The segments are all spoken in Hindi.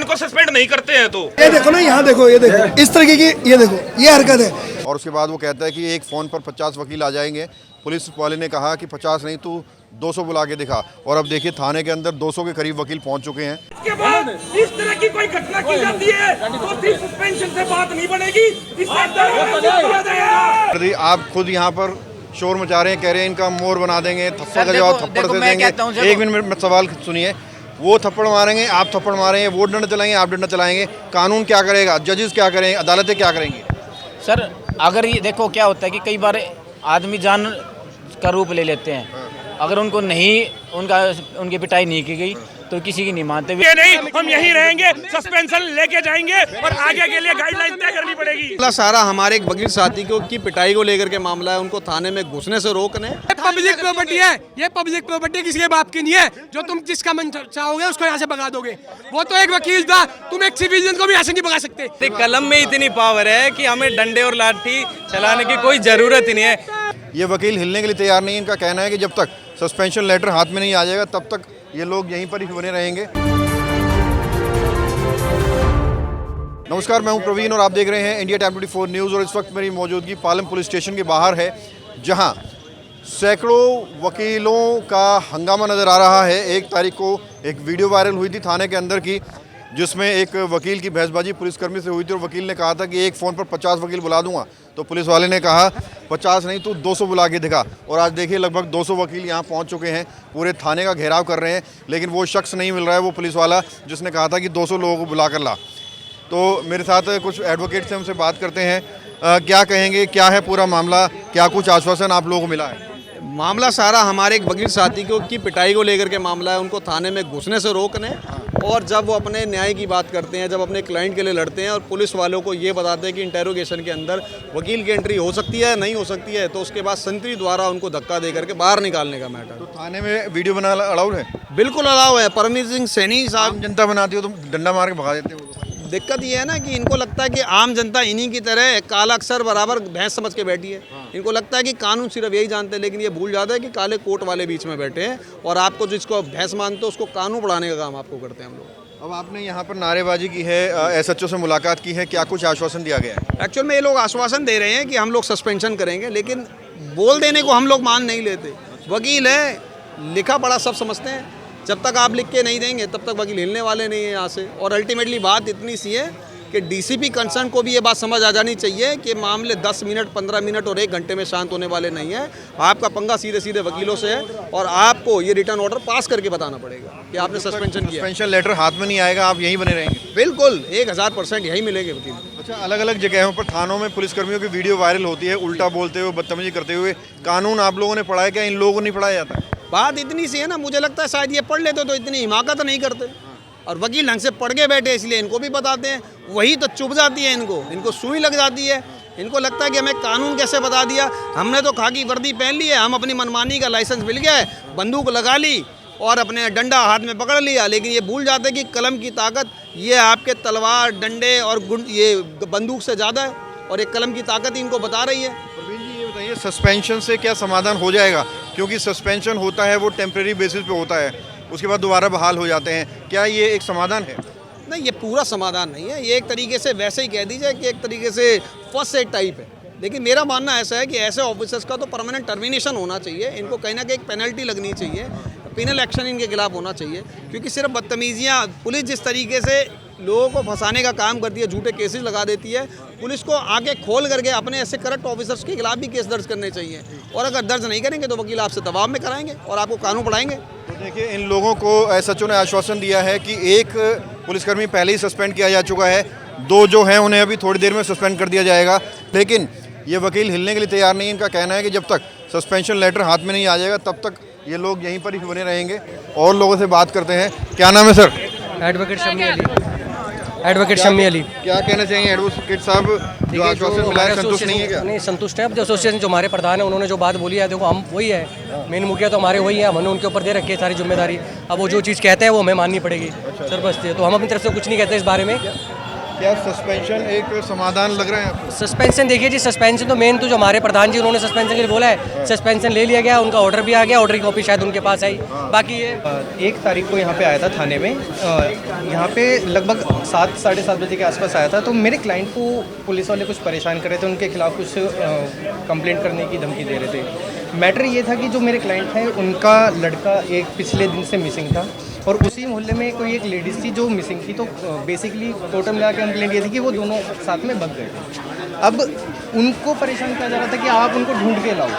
को सस्पेंड नहीं करते हैं तो ये देखो ना, यहाँ देखो, ये देखो इस तरीके की, ये देखो ये हरकत है। और उसके बाद वो कहता है कि एक फ़ोन पर 50 वकील आ जाएंगे। पुलिस वाले ने कहा कि 50 नहीं, तू 200 बुला के दिखा। और अब देखिए थाने के अंदर 200 के करीब वकील पहुंच चुके हैं। इसके बाद इस तरह की कोई घटना की जाती है तो फिर सस्पेंशन से बात नहीं बनेगी। आप खुद यहाँ पर शोर मचा रहे हैं, कह रहे हैं इनका मोर बना देंगे, थप्पड़ का जवाब थप्पड़ से देंगे। 1 मिनट सवाल सुनिए, वो थप्पड़ मारेंगे, आप थप्पड़ मारेंगे, वो डंडा चलाएंगे, आप डंडा चलाएंगे। कानून क्या करेगा, जजेस क्या करेंगे, अदालतें क्या करेंगी? सर अगर ये देखो क्या होता है कि कई बार आदमी जान का रूप ले लेते हैं, अगर उनको नहीं उनकी पिटाई नहीं की गई तो किसी की नहीं मानते। ये नहीं, हम यहीं रहेंगे, सस्पेंशन लेके जाएंगे और आगे के लिए गाइडलाइन तय करनी पड़ेगी। सारा हमारे एक वकील साथी की पिटाई को लेकर के मामला है, उनको थाने में घुसने से रोकने। पब्लिक प्रॉपर्टी है, ये पब्लिक प्रॉपर्टी किसी के बाप की नहीं है। जो तुम जिसका मन चाहोगे उसको यहाँ से भगा दोगे। वो तो एक वकील था, तुम एक सिविलियन को भी यहाँ से नहीं भगा सकते। कलम में इतनी पावर है कि हमें डंडे और लाठी चलाने की कोई जरूरत ही नहीं है। ये वकील हिलने के लिए तैयार नहीं है। इनका कहना है कि जब तक सस्पेंशन लेटर हाथ में नहीं आ जाएगा तब तक ये लोग यहीं पर ही बने रहेंगे। नमस्कार, मैं हूं प्रवीण और आप देख रहे हैं इंडिया टाइम 24 न्यूज़। और इस वक्त मेरी मौजूदगी पालम पुलिस स्टेशन के बाहर है, जहां सैकड़ों वकीलों का हंगामा नज़र आ रहा है। 1 तारीख को एक वीडियो वायरल हुई थी थाने के अंदर की, जिसमें एक वकील की बहसबाजी पुलिसकर्मी से हुई थी और वकील ने कहा था कि एक फ़ोन पर 50 वकील बुला दूंगा। तो पुलिस वाले ने कहा 50 नहीं, तू 200 बुला के दिखा। और आज देखिए लगभग 200 वकील यहाँ पहुँच चुके हैं, पूरे थाने का घेराव कर रहे हैं, लेकिन वो शख्स नहीं मिल रहा है, वो पुलिस वाला जिसने कहा था कि 200 लोगों को बुला कर ला। तो मेरे साथ कुछ एडवोकेट से हमसे बात करते हैं। क्या कहेंगे, क्या है पूरा मामला, क्या कुछ आश्वासन आप लोगों को मिला है? मामला सारा हमारे एक वकील साथी की पिटाई को लेकर के मामला है, उनको थाने में घुसने से रोकने। और जब वो अपने न्याय की बात करते हैं, जब अपने क्लाइंट के लिए लड़ते हैं और पुलिस वालों को ये बताते हैं कि इंटेरोगेशन के अंदर वकील की एंट्री हो सकती है, नहीं हो सकती है, तो उसके बाद संतरी द्वारा उनको धक्का दे करके बाहर निकालने का मैटर। तो थाने में वीडियो बनाना अलाउड है? बिल्कुल अलाउ है। परमवीर सिंह सैनी साहब, जनता बनाती हो तो डंडा मार के भगा देते हो। दिक्कत ये है ना कि इनको लगता है कि आम जनता इन्हीं की तरह काला अक्षर बराबर भैंस समझ के बैठी है। इनको लगता है कि कानून सिर्फ यही जानते हैं, लेकिन ये भूल जाता है कि काले कोट वाले बीच में बैठे हैं और आपको जिसको भैंस मानते हो उसको कानून पढ़ाने का काम आपको करते हैं हम लोग। अब आपने यहाँ पर नारेबाजी की है, एसएचओ से मुलाकात की है, क्या कुछ आश्वासन दिया गया है? एक्चुअल में ये लोग आश्वासन दे रहे हैं कि हम लोग सस्पेंशन करेंगे, लेकिन बोल देने को हम लोग मान नहीं लेते। वकील है, लिखा पढ़ा सब समझते हैं, जब तक आप लिख के नहीं देंगे तब तक वकील हिलने वाले नहीं है यहाँ से। और अल्टीमेटली बात इतनी सी है कि डीसीपी कंसर्न को भी ये बात समझ आ जानी चाहिए कि मामले 10 मिनट 15 मिनट और 1 घंटे में शांत होने वाले नहीं है। आपका पंगा सीधे सीधे वकीलों से है और आपको ये रिटर्न ऑर्डर पास करके बताना पड़ेगा कि आपने सस्पेंशन किया। सस्पेंशन लेटर हाथ में नहीं आएगा, आप यहीं बने रहेंगे? बिल्कुल 1000% यही मिलेंगे वकील। अच्छा, अलग अलग जगहों पर थानों में पुलिसकर्मियों की वीडियो वायरल होती है, उल्टा बोलते हुए, बदतमीजी करते हुए। कानून आप लोगों ने पढ़ा है क्या? इन लोगों को नहीं पढ़ाया जाता? बात इतनी सी है ना, मुझे लगता है शायद ये पढ़ लेते तो इतनी हिमाकत नहीं करते। और वकील ढंग से पढ़ के बैठे इसलिए इनको भी बताते हैं, वही तो चुभ जाती है इनको सुई लग जाती है। इनको लगता है कि हमें कानून कैसे बता दिया, हमने तो खाकी वर्दी पहन ली है, हम अपनी मनमानी का लाइसेंस मिल गया है, बंदूक लगा ली और अपने डंडा हाथ में पकड़ लिया। लेकिन ये भूल जाते हैं कि कलम की ताकत ये आपके तलवार, डंडे और ये बंदूक से ज़्यादा है, और एक कलम की ताकत ही इनको बता रही है। प्रवीण जी, ये बताइए सस्पेंशन से क्या समाधान हो जाएगा? क्योंकि सस्पेंशन होता है वो टेम्प्रेरी बेसिस पे होता है, उसके बाद दोबारा बहाल हो जाते हैं। क्या ये एक समाधान है? नहीं, ये पूरा समाधान नहीं है। ये एक तरीके से वैसे ही कह दीजिए कि एक तरीके से फर्स्ट एड टाइप है। लेकिन मेरा मानना ऐसा है कि ऐसे ऑफिसर्स का तो परमानेंट टर्मिनेशन होना चाहिए। इनको कहीं ना कहीं एक पेनल्टी लगनी चाहिए, पिनल एक्शन इनके खिलाफ होना चाहिए। क्योंकि सिर्फ बदतमीजियाँ, पुलिस जिस तरीके से लोगों को फंसाने का काम करती है, झूठे केसेस लगा देती है, पुलिस को आगे खोल करके अपने ऐसे करप्ट ऑफिसर्स के खिलाफ भी केस दर्ज करने चाहिए। और अगर दर्ज नहीं करेंगे तो वकील आपसे दबाव में कराएंगे और आपको कानून पढ़ाएंगे। तो देखिए, इन लोगों को एसएचओ ने आश्वासन दिया है कि एक पुलिसकर्मी पहले ही सस्पेंड किया जा चुका है, 2 जो हैं उन्हें अभी थोड़ी देर में सस्पेंड कर दिया जाएगा। लेकिन ये वकील हिलने के लिए तैयार नहीं है। इनका कहना है कि जब तक सस्पेंशन लेटर हाथ में नहीं आ जाएगा तब तक ये लोग यहीं पर ही बने रहेंगे। और लोगों से बात करते हैं। क्या नाम है sir? Advocate Shammi Ali. Advocate Shammi Ali. क्या कहना चाहिए एडवोकेट साहब, जो आश्वासन मिला है संतुष्ट नहीं है क्या? नहीं, संतुष्ट है। अब जो एसोसिएशन जो हमारे प्रधान है उन्होंने जो बात बोली है, देखो हम वही है, मेन मुखिया तो हमारे वही है, हमने उनके ऊपर दे रखी है सारी जिम्मेदारी। अब वो जो चीज़ कहते हैं वो हमें माननी पड़ेगी सर, बस। तो हम अपनी तरफ से कुछ नहीं कहते इस बारे में। क्या सस्पेंशन एक समाधान लग रहा है आपको? सस्पेंशन देखिए जी, सस्पेंशन तो मेन तो जो हमारे प्रधान जी उन्होंने सस्पेंशन के लिए बोला है, सस्पेंशन ले लिया गया, उनका ऑर्डर भी आ गया, ऑर्डर की कॉपी शायद उनके पास आई। बाकी ये 1 तारीख को यहाँ पे आया था थाने में, यहाँ पे लगभग 7 साढ़े 7 बजे के आसपास आया था। तो मेरे क्लाइंट को पुलिस वाले कुछ परेशान कर रहे थे, उनके खिलाफ कुछ कंप्लेंट करने की धमकी दे रहे थे। मैटर ये था कि जो मेरे क्लाइंट हैं उनका लड़का एक पिछले दिन से मिसिंग था और उसी मोहल्ले में कोई एक लेडीज़ थी जो मिसिंग थी। तो बेसिकली टोटल मिला के कंप्लेंट ये थी कि वो दोनों साथ में भग गए थे। अब उनको परेशान किया जा रहा था कि आप उनको ढूंढ के लाओ।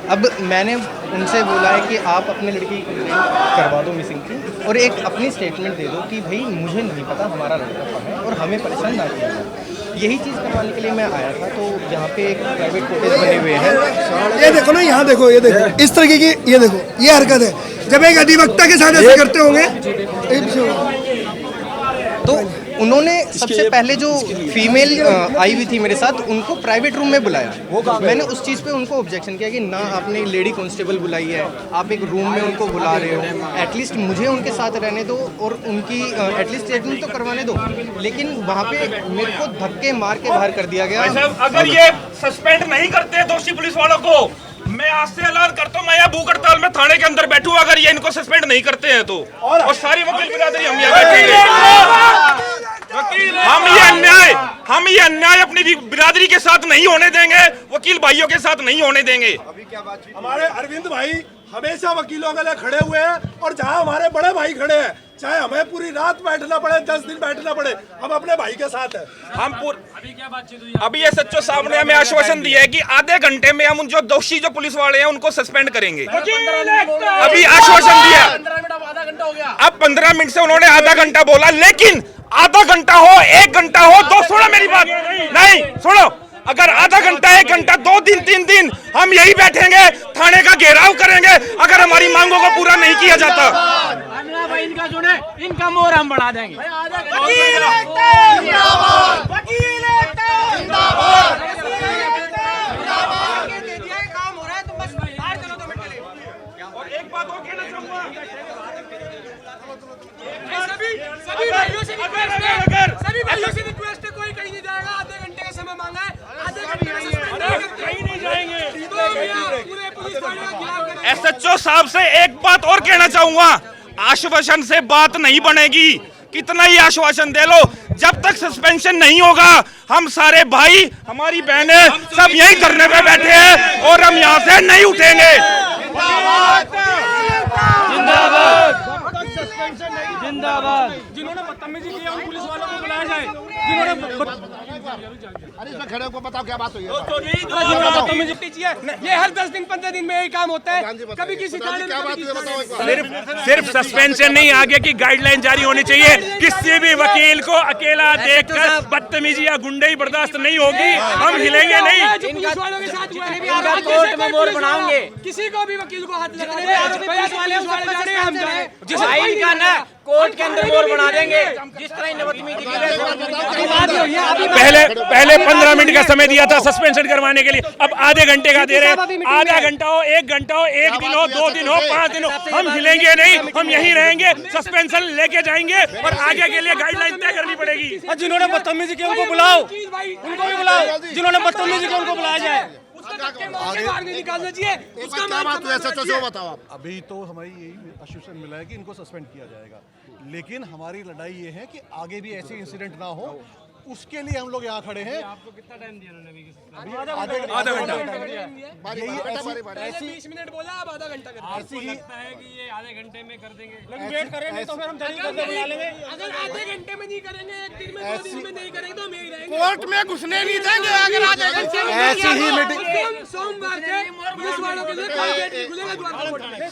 अब मैंने उनसे बोला है कि आप अपने लड़की की कंप्लेंट करवा दो मिसिंग की और एक अपनी स्टेटमेंट दे दो कि भाई मुझे नहीं पता हमारा लड़का कहाँ है और हमें परेशान ना किया जाए। यही चीज़ करवाने के लिए मैं आया था। तो यहाँ पे एक प्राइवेट कोटेज बने हुए हैं। ये देखो ना, यहाँ देखो, ये देखो इस तरीके की, ये देखो ये हरकत है। जब एक अधिवक्ता के साथ ऐसे करते होंगे तो उन्होंने सबसे पहले जो फीमेल आई हुई थी मेरे साथ, उनको प्राइवेट रूम में बुलाया। मैंने उस चीज़ पे उनको ऑब्जेक्शन किया कि ना आपने लेडी कांस्टेबल बुलाई है, आप एक रूम में उनको बुला रहे हो, एटलीस्ट मुझे उनके साथ रहने दो और उनकी एटलीस्ट स्टेटमेंट तो करवाने दो। लेकिन वहाँ पे मेरे को धक्के मार के बाहर कर दिया गया। अगर ये सस्पेंड नहीं करते दोषी पुलिस वालों को, मैं आज से ऐलान करता हूँ, मैं यहाँ भूख हड़ताल में थाने के अंदर बैठूं अगर ये इनको सस्पेंड नहीं करते हैं तो। और सारी वकील बिरादरी हम यहाँ बैठेंगे। हम ये अन्याय अपनी बिरादरी के साथ नहीं होने देंगे, वकील भाइयों के साथ नहीं होने देंगे। अभी क्या बातचीत? हमारे अरविंद भाई हमेशा वकीलों के लिए खड़े हुए हैं और जहां हमारे बड़े भाई खड़े हैं, चाहे हमें पूरी रात बैठना पड़े, 10 दिन बैठना पड़े, हम अपने भाई के साथ हैं। अभी क्या बातचीत हुई? अभी ये सच्चो साहब ने हमें आश्वासन दिया है कि आधे घंटे में हम जो दोषी जो पुलिस वाले हैं उनको सस्पेंड करेंगे। अभी आश्वासन दिया। अब 15 मिनट से उन्होंने आधा घंटा बोला, लेकिन आधा घंटा हो, 1 घंटा हो, दो, सुनो मेरी बात, नहीं सुनो, अगर आधा घंटा, 1 घंटा, 2 दिन, 3 दिन हम यही बैठेंगे, थाने का घेराव करेंगे अगर हमारी मांगों को पूरा नहीं किया जाता। इनका सुने, इनका मोहर हम बढ़ा देंगे। और एक बात और कहना चाहूंगा, सभी भाइयों से रिक्वेस्ट है, कोई कहीं नहीं जाएगा। आधे घंटे का समय मांगा है, आधे घंटे में सस्पेंड कहीं नहीं जाएंगे। पूरे पुलिस वालों का खिलाफ करेंगे। एसएचओ साहब से एक बात और कहना चाहूंगा, आश्वासन से बात नहीं बनेगी, कितना ही आश्वासन दे लो, जब तक सस्पेंशन नहीं होगा हम सारे भाई, हमारी बहनें सब यही धरने पे बैठे हैं और हम यहाँ से नहीं उठेंगे। जिंदाबाद। जिन्होंने बदतमीजी की उन पुलिस वालों को बुलाया जाए। खड़े को बताओ क्या बात हुई है? बदतमीजी ये हर 10 दिन 15 दिन में यही काम होता है। कभी किसी सिर्फ सस्पेंशन नहीं, आगे की गाइडलाइन जारी होनी चाहिए। किसी भी वकील को अकेला देखकर बदतमीजी या गुंडई बर्दाश्त नहीं होगी, हम हिलेंगे नहीं। पुलिस वालों के साथ हुआ कोर्ट में मोड़ बनाएंगे, किसी को भी वकील को हाथ लगाने हम जाए का ना कोर्ट के अंदर मोड़ बना देंगे, जिस तरह बदतमीजी पहले 15 मिनट का समय दिया था सस्पेंशन करवाने के लिए, अब आधे घंटे का दे रहे हैं। आधा घंटा हो, 1 घंटा हो, 1 दिन हो, 2 दिन हो, 5 दिन हो, हम हिलेंगे नहीं, हम यहीं रहेंगे। सस्पेंशन लेके जाएंगे और आगे के लिए गाइडलाइन तय करनी पड़ेगी। जिन्होंने बदतमीजी की उनको बुलाओ, उनको भी बुलाओ, जिन्होंने बदतमीजी की उनको बुलाया जाए। निकालना चाहिए। क्या बात हुई ऐसा तो बताओ आप। अभी तो हमारी यही आश्वासन मिला है कि इनको सस्पेंड किया जाएगा, लेकिन हमारी लड़ाई ये है कि आगे भी ऐसे इंसिडेंट ना हो, उसके लिए हम लोग यहाँ खड़े हैं। आपको कितना टाइम दिया उन्होंने? आधा घंटा। 20 मिनट बोला, अब आधा घंटा ऐसी ही लगता है कि ये आधे घंटे में कर देंगे। वेट करेंगे तो फिर हम बुला लेंगे। अगर आधे घंटे में नहीं करेंगे, 1 दिन में, 2 दिन में नहीं करेंगे तो हम यही रहेंगे। कोर्ट में घुसने नहीं देंगे अगर आधे घंटे में। ऐसी ही मीटिंग सोमवार से पुलिस वालों के लिए कोई गेट नहीं खुलेगा, द्वार कोर्ट में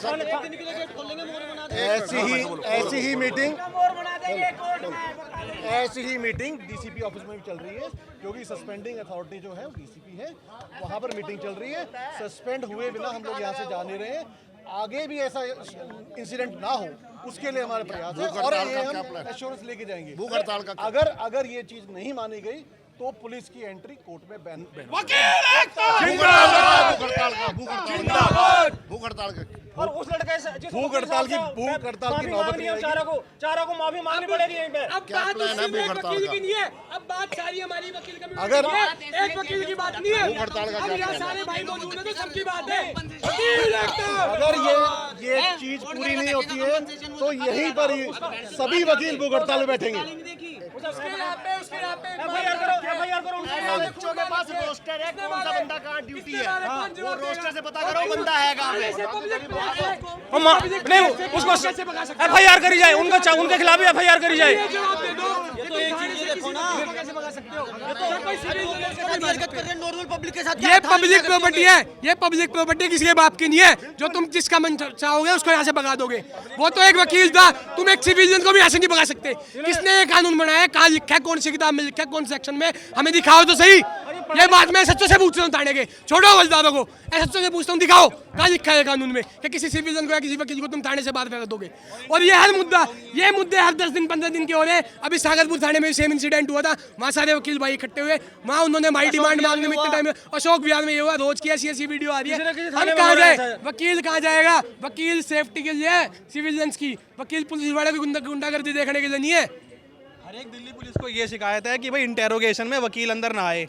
ऐसी ही मीटिंग डीसीपी ऑफिस में भी चल रही है, क्योंकि सस्पेंडिंग अथॉरिटी जो है वो डीसीपी है, वहां पर मीटिंग चल रही है। सस्पेंड हुए बिना हम लोग यहाँ से जा नहीं रहे हैं। आगे भी ऐसा इंसिडेंट ना हो, उसके लिए हमारे प्रयास है और ये हम एश्योरेंस लेके जाएंगे। भूख हड़ताल का अगर ये चीज नहीं मानी गई तो पुलिस की एंट्री कोर्ट में बैन। भूख हड़ताल का और उस लड़के से भूख हड़ताल की नौबत नहीं आएगी। चारों को माफी मांगनी पड़ेगी यहीं पे। क्या प्लान है भूख हड़ताल का? की नहीं है, अब बात सारी हमारी वकील कमेटी अगर की है, एक वकील की बात नहीं है। भूख हड़ताल का अब क्या यहाँ प्लान सारे है? भाई मौजूद हैं तो सबकी बात है। वकील एकता। अगर ये चीज पूरी नहीं होती है तो यहीं पर ही सभी वकील भूख हड़ताल में बैठेंगे। FIR करो बच्चों के पास रोस्टर है, कौन सा बंदा कहाँ ड्यूटी है, वो रोस्टर से पता करो बंदा है कहाँ पे। नहीं उसको FIR करी जाए, उनके खिलाफ भी FIR करी जाए। ये पब्लिक प्रॉपर्टी है, ये पब्लिक प्रॉपर्टी किसी के बाप की नहीं है। जो तुम जिसका मन चाहोगे उसको यहाँ से भगा दोगे। वो तो एक वकील था, तुम एक सिविलियन को भी यहाँ से नहीं भगा सकते। किसने ये कानून बनाया है, कहाँ लिखा है, कौन सी किताब में लिखा है, कौन सेक्शन में, हमें दिखाओ तो सही। ये बात मैं सच्चों से पूछ रहा हूँ थाने के, छोड़ो हवलदारों को, सच्चों से पूछता हूँ दिखाओ कहाँ लिखा है कानून में कि किसी सिविलियन को या किसी वकील को तुम थाने से बाहर फेंक दोगे। और ये हर मुद्दा, ये मुद्दे हर 10 दिन 15 दिन के हो रहे हैं। अभी सागरपुर थाने में सेम इंसिडेंट हुआ था, वहाँ सारे वकील भाई इकट्ठे हुए, वहाँ उन्होंने माई डिमांड मांगने में इतने टाइम, अशोक विहार में ये हुआ, रोज की ऐसी वीडियो आ रही है। हम कहाँ जाए, वकील कहाँ जाएगा? वकील सेफ्टी के लिए सिविलियंस की, वकील पुलिस वाले की गुंडागर्दी देखने के लिए नहीं है। हर एक दिल्ली पुलिस को ये शिकायत है कि भाई इंटेरोगेशन में वकील अंदर ना आए।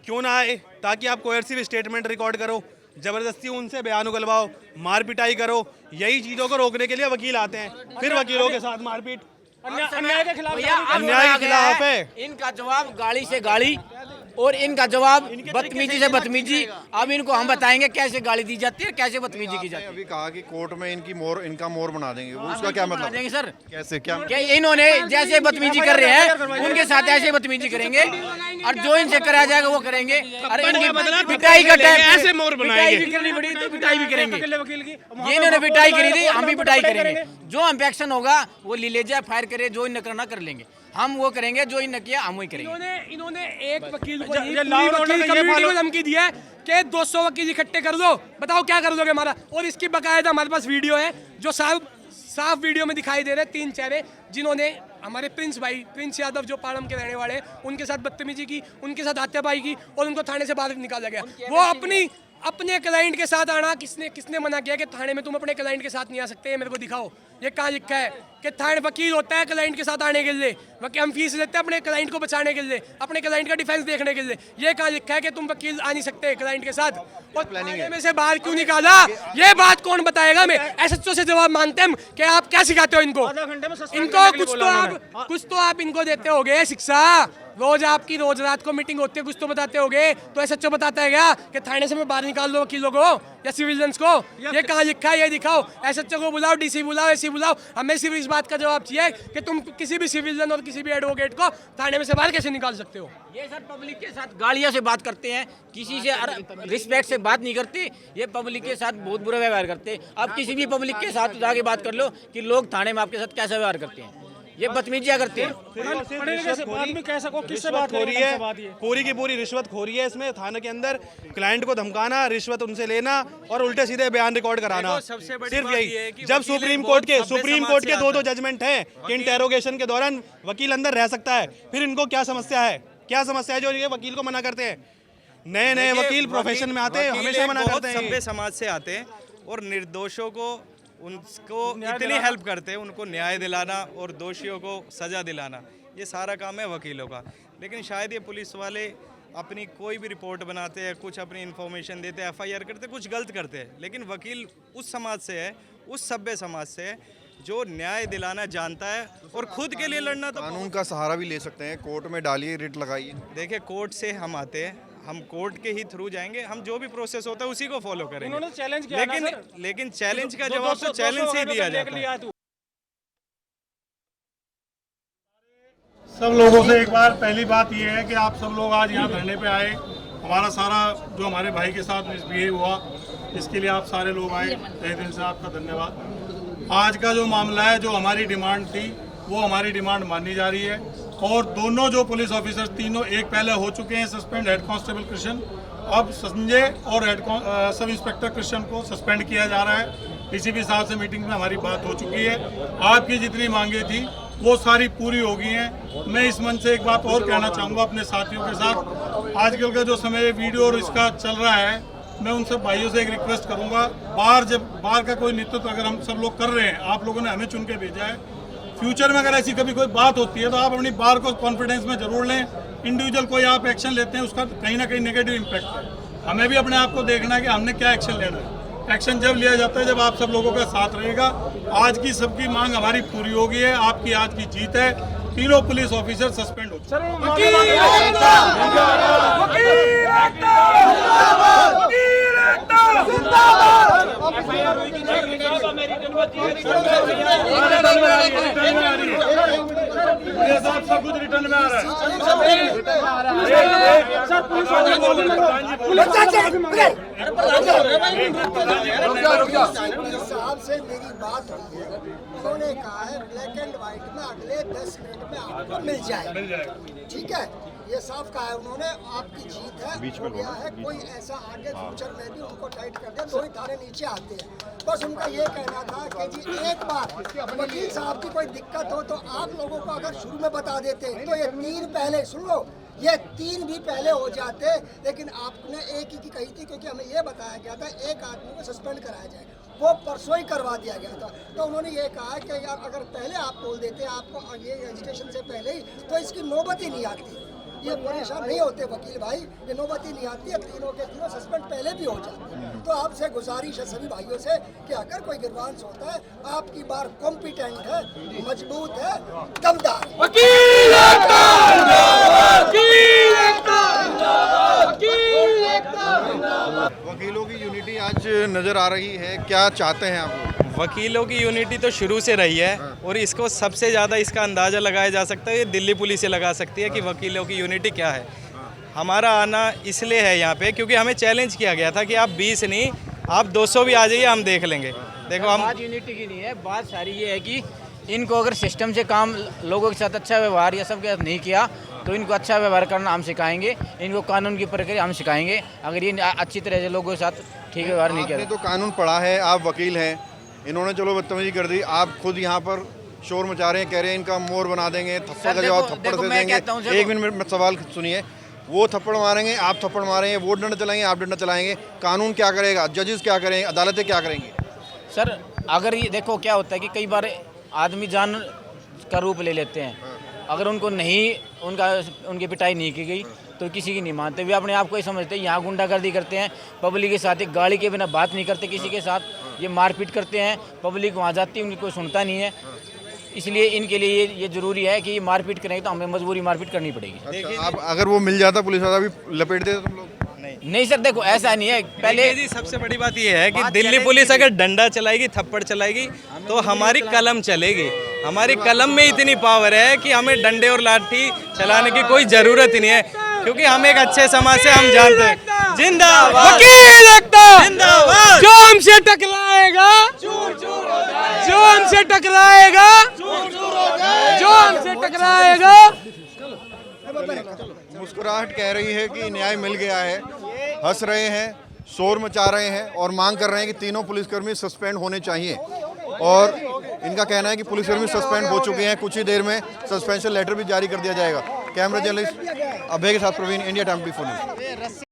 क्यों ना आए? ताकि आप कोएर्सिव स्टेटमेंट रिकॉर्ड करो, जबरदस्ती उनसे बयान उगलवाओ, मार पिटाई करो। यही चीजों को रोकने के लिए वकील आते हैं। फिर वकीलों के साथ मारपीट अन्याय के खिलाफ, अन्याय के खिलाफ है। इनका जवाब गाड़ी से गाड़ी और इनका जवाब बदतमीजी से बदतमीजी। अब इनको हम बताएंगे कैसे गाली दी जाती है, कैसे बदतमीजी की जाती है। अभी कहा कि कोर्ट में इनका मोर बना देंगे, वो उसका क्या मतलब देंगे सर? कैसे क्या इन्होंने जैसे बदतमीजी कर रहे हैं उनके साथ ऐसे बदतमीजी करेंगे और जो इनसे कराया जाएगा वो करेंगे। अरे इनकी पिटाई का टाइम ऐसे मोर बनाएंगे, करनी पड़ी तो पिटाई भी करेंगे। ये इन्होंने पिटाई करी थी, हम भी पिटाई करेंगे। जो हम पे एक्शन होगा वो ले जाए, फायर करे, जो इन करना कर लेंगे, हम वो करेंगे। जो इन किया हम वही करेंगे। इन्होंने एक वकील को धमकी दी है कि 200 वकील इकट्ठे कर दो, बताओ क्या कर दोगे हमारा। और इसकी बकायदा हमारे पास वीडियो है जो साफ वीडियो में दिखाई दे रहे 3 चेहरे जिन्होंने हमारे प्रिंस यादव जो पालम के रहने वाले हैं उनके साथ बदतमीजी की, उनके साथ हत्यापाई की और उनको थाने से बाहर निकाला गया। वो अपने क्लाइंट के साथ आना, किसने मना किया कि थाने में तुम अपने क्लाइंट के साथ नहीं आ सकते? ये मेरे को दिखाओ, ये कहाँ लिखा है कि थाने वकील होता है क्लाइंट के साथ आने के लिए, हम फीस लेते हैं अपने क्लाइंट को बचाने के लिए, अपने क्लाइंट का डिफेंस देखने के लिए। ये कहाँ लिखा है कि तुम वकील आ नहीं सकते क्लाइंट के साथ? और थाने में से बाहर क्यों निकाला, ये बात कौन बताएगा? मैं SHO से जवाब मांगते हैं कि आप क्या सिखाते हो इनको कुछ तो आप इनको देते होगे शिक्षा। रोज आपकी रोज रात को मीटिंग होती है, कुछ तो बताते होगे। तो SHO बताता है क्या कि थाने से मैं बाहर निकाल दो वकीलों को या सिविलियंस को? ये कहाँ लिखा है, ये दिखाओ। SHO को बुलाओ, DC बुलाओ, SC बुलाओ। हमें सिर्फ इस बात का जवाब चाहिए कि तुम किसी भी सिविलियन और किसी भी एडवोकेट को थाने में से बाहर कैसे निकाल सकते हो? ये सर पब्लिक के साथ गालियां से बात करते हैं, किसी से रिस्पेक्ट से बात नहीं करते। ये पब्लिक के साथ बहुत बुरा व्यवहार करते हैं। अब किसी भी पब्लिक के साथ जाके बात कर लो कि लोग थाने में आपके साथ कैसा व्यवहार करते हैं। ये बदतमीजियां करते हैं। पूरी की पूरी रिश्वत खोरी है इसमें। थाने के अंदर क्लाइंट को धमकाना, रिश्वत उनसे लेना और उल्टे सीधे बयान रिकॉर्ड कराना। सिर्फ यही। जब सुप्रीम कोर्ट के 2 जजमेंट हैं कि इंटेरोगेशन के दौरान वकील अंदर रह सकता है, फिर इनको क्या समस्या है? क्या समस्या है जो ये वकील को मना करते हैं? नए वकील प्रोफेशन में आते हैं, हमेशा मना करते हैं। सभ्य समाज से आते हैं और निर्दोषों को उनको इतनी हेल्प करते हैं, उनको न्याय दिलाना और दोषियों को सज़ा दिलाना, ये सारा काम है वकीलों का। लेकिन शायद ये पुलिस वाले अपनी कोई भी रिपोर्ट बनाते हैं, कुछ अपनी इन्फॉर्मेशन देते हैं, FIR करते हैं, कुछ गलत करते हैं। लेकिन वकील उस समाज से है, उस सभ्य समाज से है जो न्याय दिलाना जानता है और खुद के लिए लड़ना। तो कानून का सहारा भी ले सकते हैं, कोर्ट में डालिए, रिट लगाइए। देखिए कोर्ट से हम आते हैं, हम कोर्ट के ही थ्रू जाएंगे, हम जो भी प्रोसेस होता है उसी को फॉलो करेंगे। चैलेंज किया लेकिन चैलेंज का जवाब तो चैलेंज से ही दिया जाता है। सब लोगों से एक बार पहली बात ये है कि आप सब लोग आज यहाँ धरने पे आए, हमारा सारा जो हमारे भाई के साथ मिसबिहेव हुआ इसके लिए आप सारे लोग आए, तहे दिल से आपका धन्यवाद। आज का जो मामला है, जो हमारी डिमांड थी वो हमारी डिमांड मानी जा रही है और दोनों जो पुलिस ऑफिसर्स तीनों, एक पहले हो चुके हैं सस्पेंड, हेड कांस्टेबल कृष्ण, अब संजय और सब इंस्पेक्टर कृष्ण को सस्पेंड किया जा रहा है। DCP साहब से मीटिंग में हमारी बात हो चुकी है, आपकी जितनी मांगे थी वो सारी पूरी हो गई हैं। मैं इस मंच से एक बात और कहना चाहूँगा अपने साथियों के साथ, आजकल का जो समय वीडियो और इसका चल रहा है, मैं उन सब भाइयों से एक रिक्वेस्ट करूंगा, बार का कोई नेतृत्व अगर हम सब लोग कर रहे हैं, आप लोगों ने हमें चुन के भेजा है, फ्यूचर में अगर ऐसी कभी कोई बात होती है तो आप अपनी बार को कॉन्फिडेंस में जरूर लें। इंडिविजुअल कोई आप एक्शन लेते हैं उसका कहीं ना कहीं नेगेटिव इम्पैक्ट है, हमें भी अपने आप को देखना है कि हमने क्या एक्शन लेना है। एक्शन जब लिया जाता है जब आप सब लोगों का साथ रहेगा। आज की सबकी मांग हमारी पूरी हो गई है, आपकी आज की जीत है। तीनों पुलिस ऑफिसर सस्पेंड हो चुके सब कुछ रिटर्न में आ रहा साहब से मेरी बात हुई है, उन्होंने कहा है ब्लैक एंड व्हाइट में अगले 10 मिनट में आपको मिल जाएगा। ठीक है, ये साफ कहा है उन्होंने, आपकी जीत है, हो गया है। कोई ऐसा आगे फ्यूचर में भी उनको टाइट कर दे, 2 ही धारे नीचे आते हैं। बस उनका ये कहना था कि जी एक बार वकील साहब की कोई दिक्कत हो तो आप लोगों को अगर शुरू में बता देते तो ये 3 पहले सुन लो, ये 3 भी पहले हो जाते, लेकिन आपने एक ही की कही थी क्योंकि हमें ये बताया गया था एक आदमी को सस्पेंड कराया जाए, वो परसों ही करवा दिया गया था। तो उन्होंने ये कहा कि यार अगर पहले आप बोल देते आपको ये रजिस्ट्रेशन से पहले ही तो इसकी नौबत ही नहीं आती, ये परेशान नहीं होते वकील भाई, ये नौबत ही नहीं आती है, तीनों के तीनों सस्पेंड पहले भी हो जाते हैं। तो आपसे गुजारिश है सभी भाइयों से कि अगर कोई गिरवांश होता है, आपकी बार कॉम्पिटेंट है, मजबूत है, दमदार। वकीलों की यूनिटी आज नजर आ रही है, क्या चाहते हैं आप? वकीलों की यूनिटी तो शुरू से रही है और इसको सबसे ज़्यादा इसका अंदाज़ा लगाया जा सकता है, ये दिल्ली पुलिस से लगा सकती है कि वकीलों की यूनिटी क्या है। हमारा आना इसलिए है यहाँ पे क्योंकि हमें चैलेंज किया गया था कि आप 20 नहीं, आप 200 भी आ जाइए, हम देख लेंगे। देखो हम बात यूनिटी की नहीं है, बात सारी ये है कि इनको अगर सिस्टम से काम, लोगों के साथ अच्छा व्यवहार या सबके साथ नहीं किया तो इनको अच्छा व्यवहार करना हम सिखाएंगे, इनको कानून की प्रक्रिया हम सिखाएंगे। अगर ये अच्छी तरह से लोगों के साथ ठीक व्यवहार नहीं किया तो कानून पढ़ा है, आप वकील हैं, इन्होंने चलो बदतमीजी कर दी, आप खुद यहाँ पर शोर मचा रहे हैं, कह रहे हैं इनका मोर बना देंगे, थप्पड़ का जवाब थप्पड़ से देंगे। 1 मिनट में सवाल सुनिए, वो थप्पड़ मारेंगे, आप थप्पड़ मारेंगे, वो डंडा चलाएंगे, आप डंडा चलाएंगे, कानून क्या करेगा, जजेस क्या करेंगे, अदालतें क्या करेंगी? सर अगर ये देखो क्या होता है कि कई बार आदमी जान का रूप ले लेते हैं, अगर उनको नहीं उनकी पिटाई नहीं की गई तो किसी की नहीं मानते, वे अपने आप को ही समझते हैं। यहाँ गुंडागर्दी करते हैं, पब्लिक के साथ एक गाड़ी के बिना बात नहीं करते किसी के साथ, ये मारपीट करते हैं, पब्लिक वहाँ जाती है, उनको कोई सुनता नहीं है। इसलिए इनके लिए ये जरूरी है कि मारपीट करेंगे तो हमें मजबूरी मारपीट करनी पड़ेगी। अच्छा, आप अगर वो मिल जाता पुलिस वाला भी लपेट देते तुम लोग? नहीं सर, देखो ऐसा नहीं है। पहले जी सबसे बड़ी बात ये है कि दिल्ली पुलिस अगर डंडा चलाएगी, थप्पड़ चलाएगी तो हमारी कलम चलेगी। हमारी कलम में इतनी पावर है कि हमें डंडे और लाठी चलाने की कोई जरूरत ही नहीं है, क्योंकि हम एक अच्छे समाज से हम जानते हैं। जिंदाबाद वकील एकता, जिंदाबाद। जो हमसे टकराएगा, जो हमसे टकराएगा, जो हमसे टकराएगा। मुस्कुराहट कह रही है कि न्याय मिल गया है, हंस रहे हैं, शोर मचा रहे हैं और मांग कर रहे हैं कि तीनों पुलिसकर्मी सस्पेंड होने चाहिए। और इनका कहना है कि पुलिसकर्मी सस्पेंड हो चुके हैं, कुछ ही देर में सस्पेंशन लेटर भी जारी कर दिया जाएगा। कैमरा जर्नलिस्ट अभय के साथ प्रवीण, इंडिया टाइम 24 न्यूज़।